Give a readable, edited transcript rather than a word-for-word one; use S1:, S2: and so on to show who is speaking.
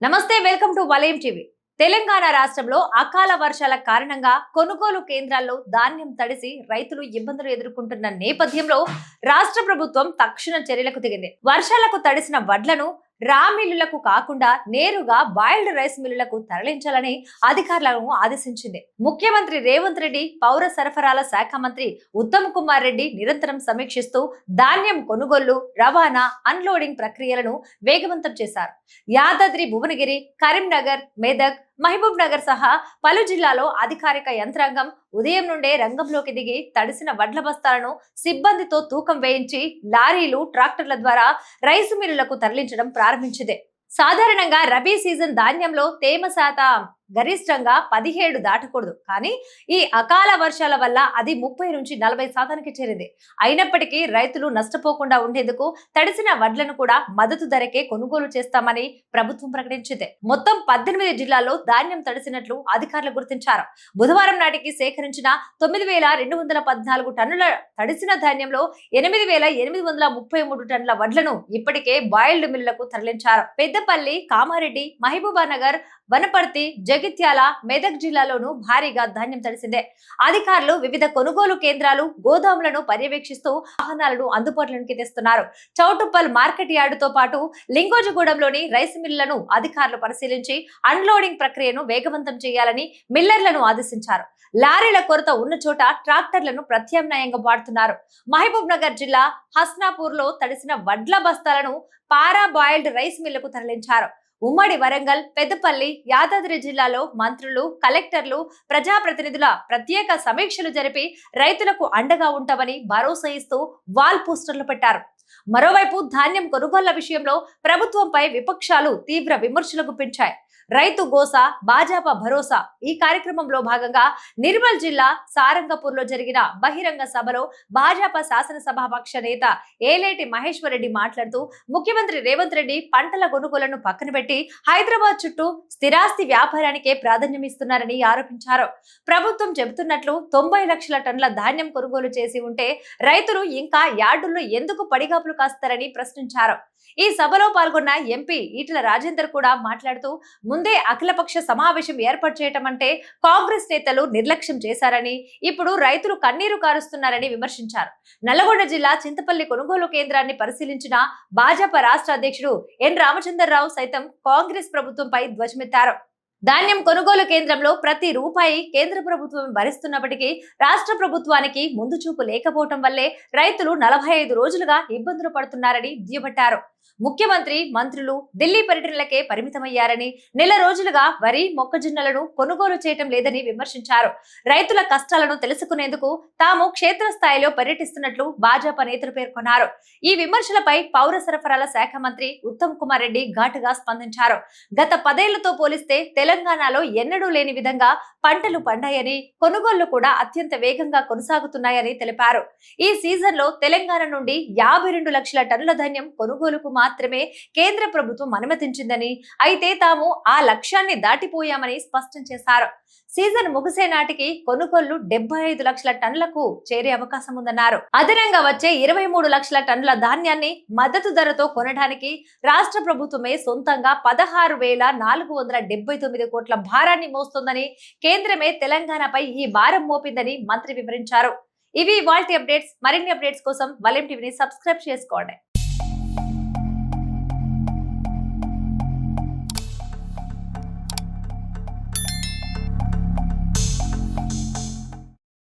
S1: నమస్తే, welcome to వలయం TV. Telangana రాష్ట్రంలో అకాల వర్షాల కారణంగా కొనుగోలు కేంద్రాల్లో ధాన్యం తడిసి రైతులు ఇబ్బందులు ఎదుర్కొంటున్న నేపథ్యంలో రాష్ట్ర ప్రభుత్వం తక్షణ చర్యలకు దిగింది. వర్షాలకు తడిసిన వడ్లను రా మిల్లులకు కాకుండా నేరుగా బాయిల్డ్ రైస్ మిల్లులకు తరలించాలని అధికారులను ఆదేశించింది. ముఖ్యమంత్రి రేవంత్ రెడ్డి, పౌర సరఫరాల శాఖ మంత్రి ఉత్తమ్ కుమార్ రెడ్డి నిరంతరం సమీక్షిస్తూ ధాన్యం కొనుగోళ్లు, రవాణా, అన్లోడింగ్ ప్రక్రియలను వేగవంతం చేశారు. యాదాద్రి, భువనగిరి, కరీంనగర్, మెదక్, మహబూబ్ నగర్ సహా పలు జిల్లాలో అధికారిక యంత్రాంగం ఉదయం నుండే రంగంలోకి దిగి తడిసిన వడ్ల బస్తాలను సిబ్బందితో తూకం వేయించి లారీలు, ట్రాక్టర్ల ద్వారా రైసు మిల్లులకు తరలించడం ప్రారంభించింది. సాధారణంగా రబీ సీజన్ ధాన్యంలో తేమ శాతం గరిష్టంగా 17 దాటకూడదు. కానీ ఈ అకాల వర్షాల వల్ల అది 30 నుంచి 40% చేరింది. అయినప్పటికీ రైతులు నష్టపోకుండా ఉండేందుకు తడిసిన వడ్లను కూడా మద్దతు ధరకే కొనుగోలు చేస్తామని ప్రభుత్వం ప్రకటించింది. మొత్తం 18 జిల్లాల్లో ధాన్యం తడిసినట్లు అధికారులు గుర్తించారు. బుధవారం నాటికి సేకరించిన 9,214 టన్నుల తడిసిన ధాన్యంలో 8,833 టన్నుల వడ్లను ఇప్పటికే బాయిల్డ్ మిల్లులకు తరలించారు. పెద్దపల్లి, కామారెడ్డి, మహబూబానగర్, వనపర్తి, జగిత్యాల, మెదక్ జిల్లాలోనూ భారీగా ధాన్యం తడిసిందే. అధికారులు వివిధ కొనుగోలు కేంద్రాలు, గోదాములను పర్యవేక్షిస్తూ వాహనాలను అందుబాటులోకి తెస్తున్నారు. చౌటుప్పల్ మార్కెట్ యార్డుతో పాటు లింగోజగూడెంలోని రైస్ మిల్లులను అధికారులు పరిశీలించి అన్లోడింగ్ ప్రక్రియను వేగవంతం చేయాలని మిల్లర్లను ఆదేశించారు. లారీల కొరత ఉన్న చోట ట్రాక్టర్లను ప్రత్యామ్నాయంగా వాడుతున్నారు. మహబూబ్ నగర్ జిల్లా హస్నాపూర్ లో తడిసిన వడ్ల బస్తాలను పారా బాయిల్డ్ రైస్ మిల్లుకు తరలించారు. ఉమ్మడి వరంగల్, పెద్దపల్లి, యాదాద్రి జిల్లాలో మంత్రులు, కలెక్టర్లు, ప్రజాప్రతినిధుల ప్రత్యేక సమీక్షలు జరిపి రైతులకు అండగా ఉంటామని భరోసా ఇస్తూ వాల్ పోస్టర్లు పెట్టారు. మరోవైపు ధాన్యం కొనుగోళ్ల విషయంలో ప్రభుత్వంపై విపక్షాలు తీవ్ర విమర్శలు గుప్పించాయి. రైతు గోస, భాజపా భరోసా ఈ కార్యక్రమంలో భాగంగా నిర్మల్ జిల్లా సారంగపూర్ లో జరిగిన బహిరంగ సభలో భాజపా శాసనసభాపక్ష నేత ఏలేటి మహేశ్వర్ రెడ్డి మాట్లాడుతూ ముఖ్యమంత్రి రేవంత్ రెడ్డి పంటల కొనుగోలను పక్కన పెట్టి హైదరాబాద్ చుట్టూ స్థిరాస్తి వ్యాపారానికే ప్రాధాన్యమిస్తున్నారని ఆరోపించారు. ప్రభుత్వం చెబుతున్నట్లు 90 లక్షల టన్నుల ధాన్యం కొనుగోలు చేసి ఉంటే రైతులు ఇంకా యార్డుల్లో ఎందుకు పడిగాపులు కాస్తారని ప్రశ్నించారు. ఈ సభలో పాల్గొన్న ఎంపీ ఈటెల రాజేందర్ కూడా మాట్లాడుతూ ముందే అఖిలపక్ష సమావేశం ఏర్పాటు చేయటం అంటే కాంగ్రెస్ నేతలు నిర్లక్ష్యం చేశారని, ఇప్పుడు రైతులు కన్నీరు కారుస్తున్నారని విమర్శించారు. నల్లగొండ జిల్లా చింతపల్లి కొనుగోలు కేంద్రాన్ని పరిశీలించిన భాజపా రాష్ట్ర అధ్యక్షుడు ఎన్ రామచంద్రరావు సైతం కాంగ్రెస్ ప్రభుత్వంపై ధ్వజమెత్తారు. ధాన్యం కొనుగోలు కేంద్రంలో ప్రతి రూపాయి కేంద్ర ప్రభుత్వం భరిస్తున్నప్పటికీ రాష్ట్ర ప్రభుత్వానికి ముందు చూపు లేకపోవటం వల్లే రైతులు 45 రోజులుగా ఇబ్బందులు పడుతున్నారని దుయ్యబట్టారు. ముఖ్యమంత్రి, మంత్రులు ఢిల్లీ పర్యటనలకే పరిమితమయ్యారని, నెల రోజులుగా వరి, మొక్కజొన్నలను కొనుగోలు చేయటం లేదని విమర్శించారు. రైతుల కష్టాలను తెలుసుకునేందుకు తాము క్షేత్రస్థాయిలో పర్యటిస్తున్నట్లు భాజపా నేతలు పేర్కొన్నారు. ఈ విమర్శలపై పౌర సరఫరాల శాఖ మంత్రి ఉత్తమ్ కుమార్ రెడ్డి ఘాటుగా స్పందించారు. గత 10 ఏళ్లతో పోలిస్తే తెలంగాణలో ఎన్నడూ లేని విధంగా పంటలు పండాయని, కొనుగోళ్లు కూడా అత్యంత వేగంగా కొనసాగుతున్నాయని తెలిపారు. ఈ సీజన్ లో తెలంగాణ నుండి 52 లక్షల టన్నుల ధాన్యం కొనుగోలుకు మాత్రమే కేంద్ర ప్రభుత్వం అనుమతించిందని, అయితే తాము ఆ లక్ష్యాన్ని దాటిపోయామని స్పష్టం చేశారు. సీజన్ ముగిసే నాటికి కొనుగోళ్లు 75 లక్షల టన్నులకు చేరే అవకాశం ఉందన్నారు. అదనంగా వచ్చే 23 లక్షల టన్నుల ధాన్యాన్ని మద్దతు ధరతో కొనడానికి రాష్ట్ర ప్రభుత్వమే సొంతంగా 16,479 కోట్ల భారాన్ని మోస్తుందని, కేంద్రమే తెలంగాణపై ఈ భారం మోపిందని మంత్రి వివరించారు. ఇవి ఇవాల్టి అప్డేట్స్. మరిన్ని అప్డేట్స్ కోసం వలయం టీవీని సబ్స్క్రైబ్ చేసుకోండి.